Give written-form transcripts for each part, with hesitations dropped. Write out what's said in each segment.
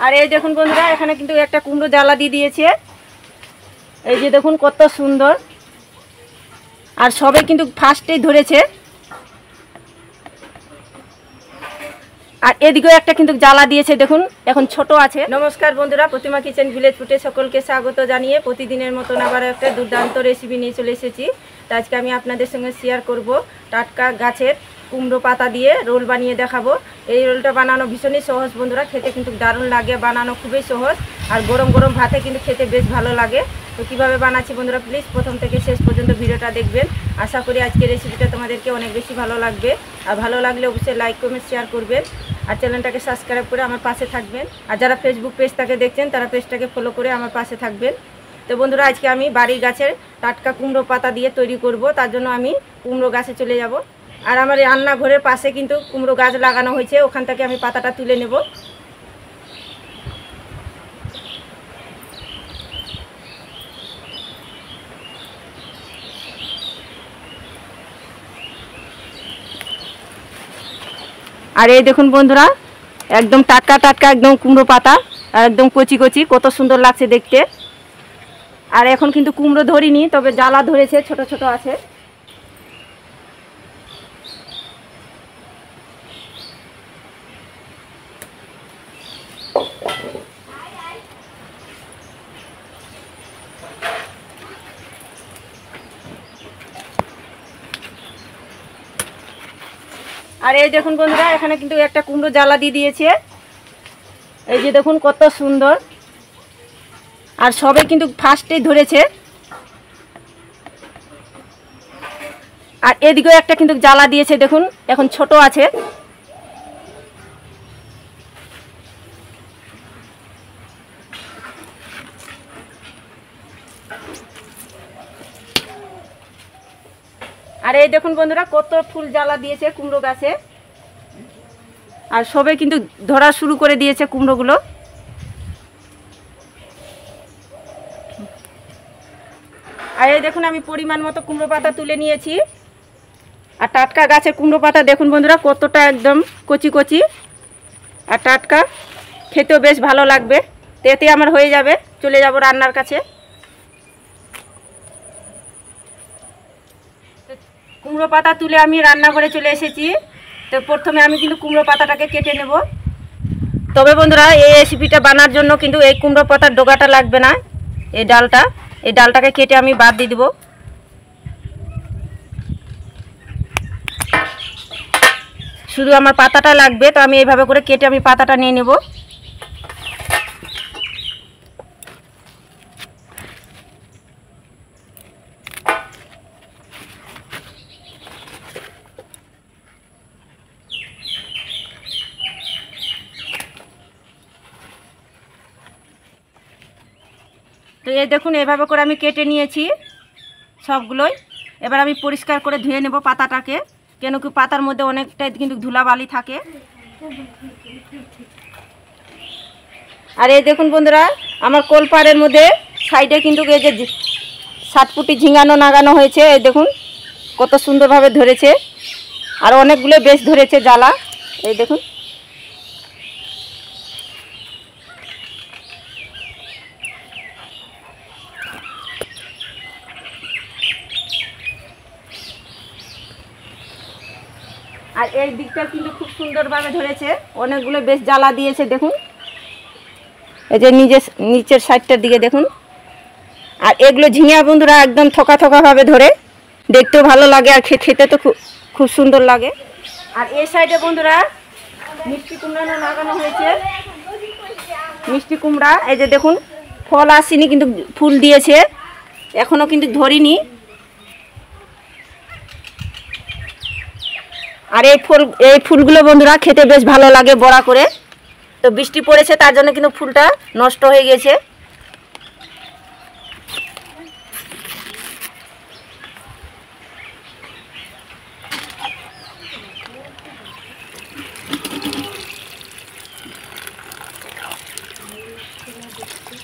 আর এই দেখুন বন্ধুরা, এখানে কিন্তু একটা কুমড়ো জ্বালা দিয়ে দিয়েছে। এই যে দেখুন কত সুন্দর, আর সবে কিন্তু ফার্স্টেই ধরেছে। আর এদিকেও একটা কিন্তু জ্বালা দিয়েছে, দেখুন এখন ছোট আছে। নমস্কার বন্ধুরা, প্রতিমা কিচেন ভিলেজ ফুটে সকলকে স্বাগত জানিয়ে প্রতিদিনের মতন আবার একটা দুর্দান্ত রেসিপি নিয়ে চলে এসেছি। তো আজকে আমি আপনাদের সঙ্গে শেয়ার করব টাটকা গাছের কুমড়ো পাতা দিয়ে রোল বানিয়ে দেখাবো। এই রোলটা বানানো ভীষণই সহজ বন্ধুরা, খেতে কিন্তু দারুণ লাগে, বানানো খুবই সহজ, আর গরম গরম ভাতে কিন্তু খেতে বেশ ভালো লাগে। তো কীভাবে বানাচ্ছি বন্ধুরা, প্লিজ প্রথম থেকে শেষ পর্যন্ত ভিডিওটা দেখবেন। আশা করি আজকের রেসিপিটা তোমাদেরকে অনেক বেশি ভালো লাগবে। আর ভালো লাগলে অবশ্যই লাইক কমেন্ট শেয়ার করবেন, আর চ্যানেলটাকে সাবস্ক্রাইব করে আমার পাশে থাকবেন। আর যারা ফেসবুক পেজটাকে দেখছেন তারা পেজটাকে ফলো করে আমার পাশে থাকবেন। তো বন্ধুরা, আজকে আমি বাড়ির গাছের টাটকা কুমড়ো পাতা দিয়ে তৈরি করব। তার জন্য আমি কুমড়ো গাছে চলে যাব। আর আমার রান্নাঘরের পাশে কিন্তু কুমড়ো গাছ লাগানো হয়েছে, ওখান থেকে আমি পাতাটা তুলে নেব। আর এই দেখুন বন্ধুরা, একদম টাটকা টাটকা একদম কুমড়ো পাতা, আর একদম কচি কচি, কত সুন্দর লাগছে দেখতে। আর এখন কিন্তু কুমড়ো ধরিনি, তবে জ্বালা ধরেছে, ছোট ছোট আছে। আর এই দেখুন বন্ধুরা, এখানে কিন্তু একটা কুমড়ো জ্বালা দিয়ে দিয়েছে। এই যে দেখুন কত সুন্দর, আর সবে কিন্তু ফার্স্টেই ধরেছে। আর এদিকেও একটা কিন্তু জ্বালা দিয়েছে, দেখুন এখন ছোট আছে। আর এই দেখুন বন্ধুরা, কত ফুল জ্বালা দিয়েছে কুমড়ো গাছে, আর সবে কিন্তু ধরা শুরু করে দিয়েছে কুমড়োগুলো। আর এই দেখুন, আমি পরিমাণ মতো কুমড়ো পাতা তুলে নিয়েছি। আর টাটকা গাছের কুমড়ো পাতা দেখুন বন্ধুরা, কতটা একদম কচি কচি আর টাটকা, খেতেও বেশ ভালো লাগবে। তো এতে আমার হয়ে যাবে, চলে যাব রান্নার কাছে। কুমড়ো পাতা তুলে আমি রান্নাঘরে চলে এসেছি। তো প্রথমে আমি কিন্তু কুমড়ো পাতাটাকে কেটে নেব। তবে বন্ধুরা, এই রেসিপিটা বানার জন্য কিন্তু এই কুমড়ো পাতার ডগাটা লাগবে না, এই ডালটাকে কেটে আমি বাদ দিয়ে দেবো। শুধু আমার পাতাটা লাগবে, তো আমি এইভাবে করে কেটে আমি পাতাটা নিয়ে নেব। তো এই দেখুন, এভাবে করে আমি কেটে নিয়েছি সবগুলোই। এবার আমি পরিষ্কার করে ধুয়ে নেব পাতাটাকে, কেন কি পাতার মধ্যে অনেকটাই কিন্তু ধুলাবালি থাকে। আর এই দেখুন বন্ধুরা, আমার কলপাড়ের মধ্যে সাইডে কিন্তু এই যে সাতপুটি ঝিঙানো নাগানো হয়েছে। এই দেখুন কত সুন্দরভাবে ধরেছে, আর অনেকগুলো বেশ ধরেছে জ্বালা। এই দেখুন, আর এই দিকটা কিন্তু খুব সুন্দরভাবে ধরেছে, অনেকগুলো বেশ জ্বালা দিয়েছে। দেখুন এই যে নিচের সাইডটার দিকে দেখুন। আর এগুলো ঝিঙা বন্ধুরা একদম থোকা থোকাভাবে ধরে, দেখতেও ভালো লাগে, আর খেতে তো খুব সুন্দর লাগে। আর এই সাইডে বন্ধুরা মিষ্টি কুমড়া লাগানো হয়েছে, মিষ্টি কুমড়া। এই যে দেখুন, ফল আসেনি কিন্তু ফুল দিয়েছে, এখনও কিন্তু ধরিনি। আর এই ফুলগুলো বন্ধুরা খেতে বেশ ভালো লাগে বড়া করে। তো বৃষ্টি পড়েছে, তার জন্য কিন্তু ফুলটা নষ্ট হয়ে গেছে।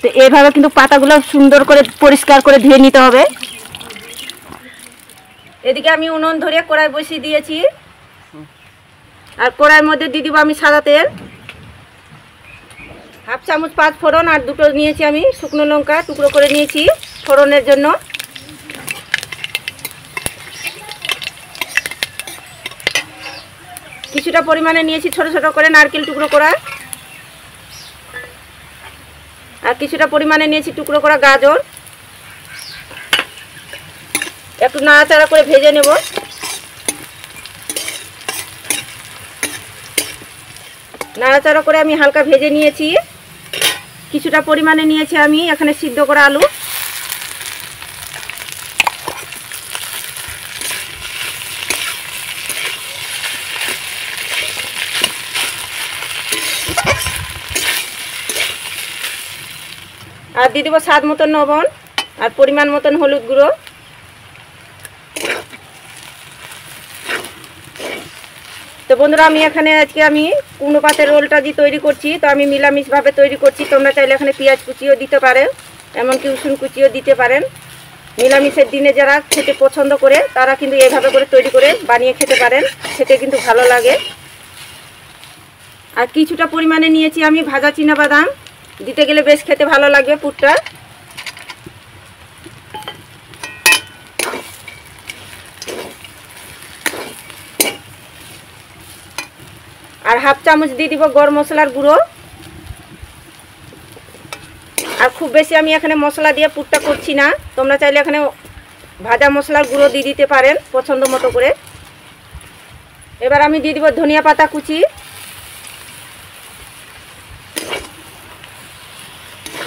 তো এইভাবে কিন্তু পাতাগুলো সুন্দর করে পরিষ্কার করে ধুয়ে নিতে হবে। এদিকে আমি উনুন ধরে কড়াই বসিয়ে দিয়েছি, আর কড়াইয়ের মধ্যে দিয়ে দিব আমি সাদা তেল। হাফ চামচ 5 ফোড়ন আর দুটো নিয়েছি আমি শুকনো লঙ্কা টুকরো করে নিয়েছি ফোড়নের জন্য। কিছুটা পরিমাণে নিয়েছি ছোট ছোট করে নারকেল টুকরো করা, আর কিছুটা পরিমাণে নিয়েছি টুকরো করা গাজর। একটু নাড়াচাড়া করে ভেজে নেব। নাড়াচাড়া করে আমি হালকা ভেজে নিয়েছি। কিছুটা পরিমাণে নিয়েছি আমি এখানে সিদ্ধ করা আলু। আর দিয়ে দেবো স্বাদ মতন লবণ আর পরিমাণ মতন হলুদ গুঁড়ো। তো বন্ধুরা আমি এখানে আজকে কুমড়ো পাতার রোলটা যে তৈরি করছি, তো আমি নিরামিষভাবে তৈরি করছি। তোমরা চাইলে এখানে পেঁয়াজ কুচিও দিতে পারে, এমনকি রসুন কুচিও দিতে পারেন। নিরামিষের দিনে যারা খেতে পছন্দ করে তারা কিন্তু এইভাবে করে তৈরি করে বানিয়ে খেতে পারেন, খেতে কিন্তু ভালো লাগে। আর কিছুটা পরিমাণে নিয়েছি আমি ভাজা চীনাবাদাম, দিতে গেলে বেশ খেতে ভালো লাগবে পুরটা। আর হাফ চামচ দিয়ে দিব গরম মশলার গুঁড়ো। আর খুব বেশি আমি এখানে মশলা দিয়ে পুরটা করছি না, তোমরা চাইলে এখানে ভাজা মশলার গুঁড়ো দিয়ে দিতে পারেন পছন্দ মতো করে। এবার আমি দিয়ে দিব ধনিয়া পাতা কুচি,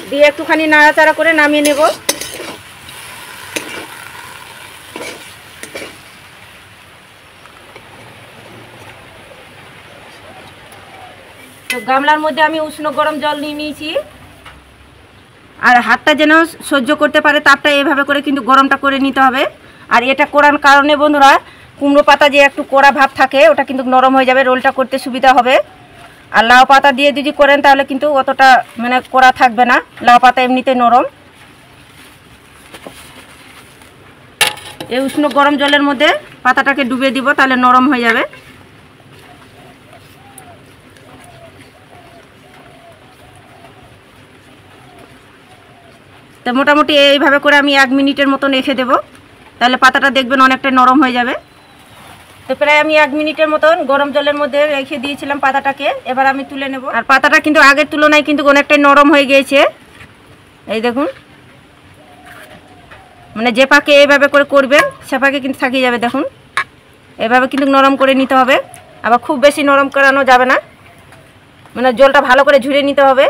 দিয়ে একটুখানি নাড়াচাড়া করে নামিয়ে নেব। তো গামলার মধ্যে আমি উষ্ণ গরম জল নিয়ে নিয়েছি। আর হাতটা যেন সহ্য করতে পারে তাপটা এভাবে করে কিন্তু গরমটা করে নিতে হবে। আর এটা করার কারণে বন্ধুরা কুমড়ো পাতা যে একটু কড়া ভাব থাকে ওটা কিন্তু নরম হয়ে যাবে, রোলটা করতে সুবিধা হবে। আর লাউ পাতা দিয়ে যদি করেন তাহলে কিন্তু অতটা কড়া থাকবে না, লাউ পাতা এমনিতে নরম। এই উষ্ণ গরম জলের মধ্যে পাতাটাকে ডুবে দিব, তাহলে নরম হয়ে যাবে। তো মোটামুটি এইভাবে করে আমি 1 মিনিটের মতন রেখে দেব, তাহলে পাতাটা দেখবেন অনেকটা নরম হয়ে যাবে। তো প্রায় আমি 1 মিনিটের মতন গরম জলের মধ্যে রেখে দিয়েছিলাম পাতাটাকে। এবার আমি তুলে নেব। আর পাতাটা কিন্তু আগের তুলনায় কিন্তু অনেকটাই নরম হয়ে গিয়েছে, এই দেখুন। যে পাকে এইভাবে করে করবেন সে পাকে কিন্তু থাকিয়ে যাবে, দেখুন। এভাবে কিন্তু নরম করে নিতে হবে, আবার খুব বেশি নরম করানো যাবে না, জলটা ভালো করে ঝরিয়ে নিতে হবে।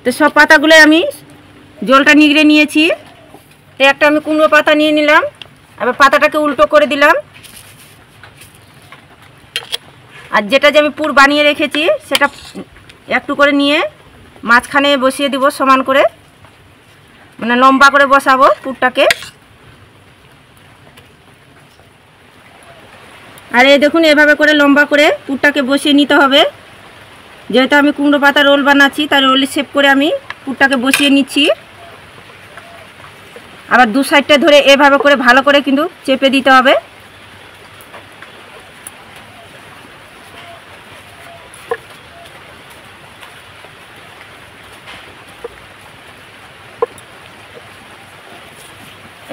তো সব পাতাগুলো আমি জলটা নিগড়ে নিয়েছি। তো একটা আমি কুমড়ো পাতা নিয়ে নিলাম, আবার পাতাটাকে উল্টো করে দিলাম। আর যেটা যে আমি পুর বানিয়ে রেখেছি সেটা একটু করে নিয়ে মাঝখানে বসিয়ে দিব সমান করে, লম্বা করে বসাবো পুরটাকে। আর এই দেখুন এভাবে করে লম্বা করে পুরটাকে বসিয়ে নিতে হবে। যেহেতু আমি কুমড়ো পাতা রোল বানাচ্ছি তাই রোলের শেপ করে আমি পুরটাকে বসিয়ে নিচ্ছি। আবার দু সাইডটা ধরে এভাবে করে ভালো করে কিন্তু চেপে দিতে হবে।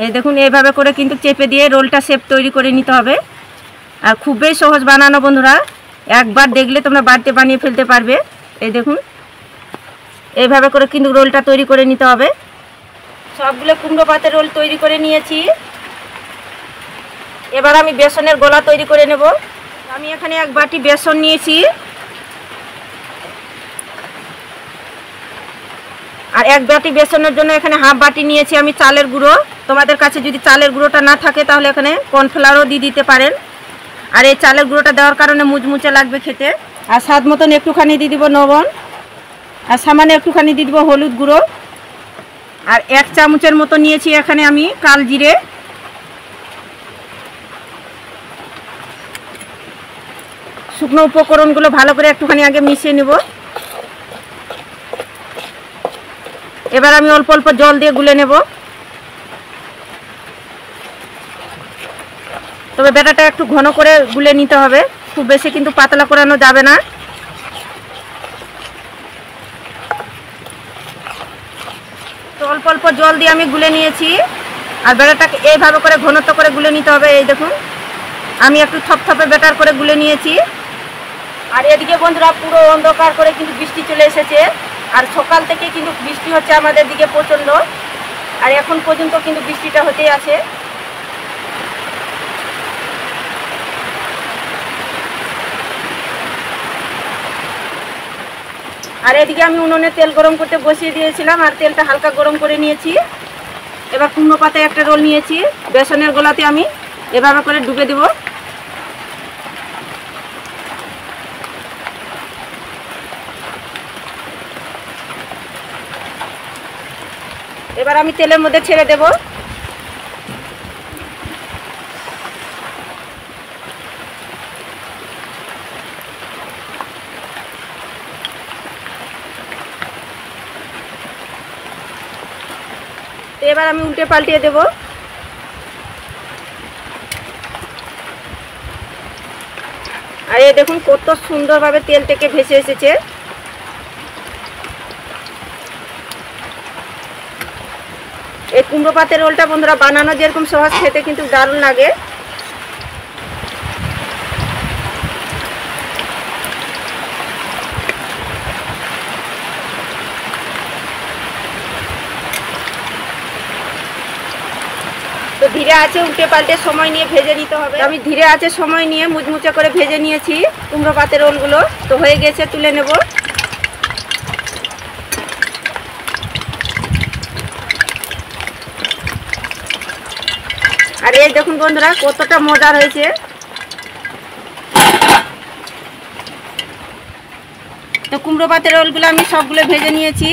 এই দেখুন এইভাবে করে কিন্তু চেপে দিয়ে রোলটা শেপ তৈরি করে নিতে হবে। আর খুবই সহজ বানানো বন্ধুরা, একবার দেখলে তোমরা বাড়িতে বানিয়ে ফেলতে পারবে। এই দেখুন এইভাবে করে কিন্তু রোলটা তৈরি করে নিতে হবে। সবগুলো কুমড়ো পাতার রোল তৈরি করে নিয়েছি। এবার আমি বেসনের গোলা তৈরি করে নেব। আমি এখানে 1 বাটি বেসন নিয়েছি, আর 1 বাটি বেসনের জন্য এখানে হাফ বাটি নিয়েছি আমি চালের গুঁড়ো। তোমাদের কাছে যদি চালের গুঁড়োটা না থাকে তাহলে এখানে কর্নফ্লাওয়ারও দিয়ে দিতে পারেন। আর এই চালের গুঁড়োটা দেওয়ার কারণে মুচমুচে লাগবে খেতে। আর স্বাদ মতন একটুখানি দিয়ে দিব লবণ, আর সামান্য একটুখানি দিয়ে দিব হলুদ গুঁড়ো। আর 1 চামচের মতো নিয়েছি এখানে আমি কাল জিরে। শুকনো উপকরণগুলো ভালো করে একটুখানি আগে মিশিয়ে নেব। এবার আমি অল্প অল্প জল দিয়ে গুলে নেব। তবে ব্যাটাটা একটু ঘন করে গুলে নিতে হবে, খুব বেশি কিন্তু পাতলা করানো যাবে না। তো অল্প অল্প জল দিয়ে আমি গুলে নিয়েছি, আর ব্যাটাটাকে এইভাবে করে ঘনত্ব করে গুলে নিতে হবে। এই দেখুন আমি একটু থপথপে ব্যাটার করে গুলে নিয়েছি। আর এদিকে বন্ধুরা পুরো অন্ধকার করে কিন্তু বৃষ্টি চলে এসেছে, আর সকাল থেকে কিন্তু বৃষ্টি হচ্ছে আমাদের দিকে প্রচণ্ড, আর এখন পর্যন্ত কিন্তু বৃষ্টিটা হতেই আছে। আর এদিকে আমি উনুনে তেল গরম করতে বসিয়ে দিয়েছিলাম, আর তেলটা হালকা গরম করে নিয়েছি। এবার কুমড়ো পাতায় একটা রোল নিয়েছি, বেসনের গোলাতে আমি এভাবে করে ডুবে দেব। এবার আমি তেলের মধ্যে ছেড়ে দেব। এবার আমি উল্টে পাল্টিয়ে দেব। আর এই দেখুন কত সুন্দরভাবে তেল থেকে ভেসে এসেছে। এই কুমড়ো পাতের রোলটা বন্ধুরা বানানো যেরকম সহজ, খেতে কিন্তু দারুণ লাগে। তো ধীরে আছে উল্টে পাল্টে সময় নিয়ে ভেজে নিতে হবে। আমি ধীরে আছে সময় নিয়ে মুচমুচে করে ভেজে নিয়েছি কুমড়ো পাতের রোলগুলো। তো হয়ে গেছে, তুলে নেব। আর এই দেখুন বন্ধুরা কতটা মজার হয়েছে। তো কুমড়ো পাতের রোলগুলো আমি সবগুলো ভেজে নিয়েছি।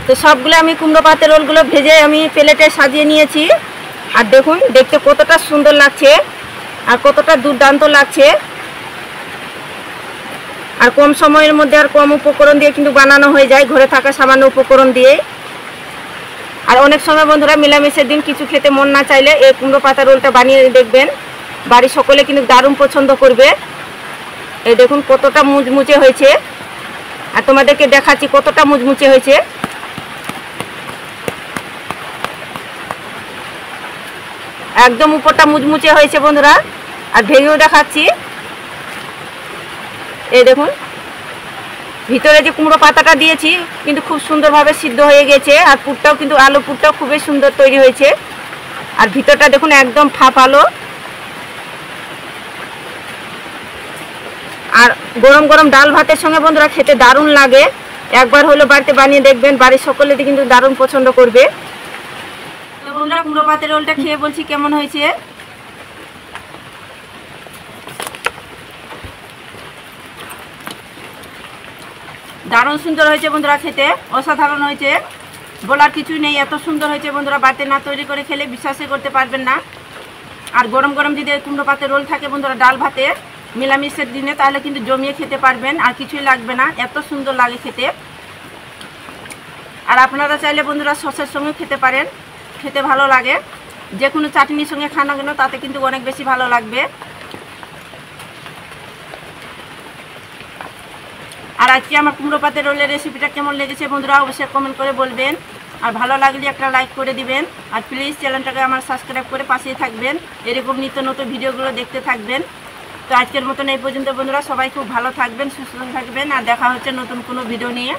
তো সবগুলো আমি কুমড়ো পাতের রোলগুলো ভেজে আমি প্লেটে সাজিয়ে নিয়েছি। আর দেখুন দেখতে কতটা সুন্দর লাগছে আর কতটা দুর্দান্ত লাগছে। আর কম সময়ের মধ্যে আর কম উপকরণ দিয়ে কিন্তু বানানো হয়ে যায়, ঘরে থাকা সামান্য উপকরণ দিয়ে। আর অনেক সময় বন্ধুরা মিলামিশের দিন কিছু খেতে মন না চাইলে এই কুমড়ো পাতা রোলটা বানিয়ে দেখবেন, বাড়ির সকলে কিন্তু দারুণ পছন্দ করবে। এই দেখুন কতটা মুচমুচে হয়েছে, আর তোমাদেরকে দেখাচ্ছি কতটা মুচমুচে হয়েছে। একদম উপরটা মুচমুচে হয়েছে বন্ধুরা, আর ভেঙেও দেখাচ্ছি। এই দেখুন ভিতরে যে কুমড়ো পাতাটা দিয়েছি কিন্তু খুব সুন্দরভাবে সিদ্ধ হয়ে গেছে, আর পুরটাও কিন্তু আলু পুরটাও খুবই সুন্দর তৈরি হয়েছে। আর ভিতরটা দেখুন একদম ফাঁপালো। আর গরম গরম ডাল ভাতের সঙ্গে বন্ধুরা খেতে দারুণ লাগে। একবার হলো বাড়িতে বানিয়ে দেখবেন, বাড়ির সকলে কিন্তু দারুণ পছন্দ করবে। তো বন্ধুরা কুমড়ো পাতের রোলটা খেয়ে বলছি কেমন হয়েছে। দারুণ সুন্দর হয়েছে বন্ধুরা, খেতে অসাধারণ হয়েছে, বলার কিছুই নেই। এত সুন্দর হয়েছে বন্ধুরা, বাড়িতে না তৈরি করে খেলে বিশ্বাসই করতে পারবেন না। আর গরম গরম যদি কুমড়ো পাতের রোল থাকে বন্ধুরা ডাল ভাতে মিলামিশের দিনে, তাহলে কিন্তু জমিয়ে খেতে পারবেন, আর কিছুই লাগবে না, এত সুন্দর লাগে খেতে। আর আপনারা চাইলে বন্ধুরা সসের সঙ্গে খেতে পারেন, খেতে ভালো লাগে। যে কোনো চাটনির সঙ্গে খানা কেন তাতে কিন্তু অনেক বেশি ভালো লাগবে। আর আজকে আমার কুমড়ো পাতের রোলের রেসিপিটা কেমন লেগেছে বন্ধুরা অবশ্যই কমেন্ট করে বলবেন। আর ভালো লাগলে একটা লাইক করে দিবেন, আর প্লিজ চ্যানেলটাকে আমার সাবস্ক্রাইব করে পাশেই থাকবেন, এরকম নিত্য নতুন ভিডিওগুলো দেখতে থাকবেন। তো আজকের মতন এই পর্যন্ত বন্ধুরা, সবাই খুব ভালো থাকবেন, সুস্থ থাকবেন, আর দেখা হচ্ছে নতুন কোনো ভিডিও নিয়ে।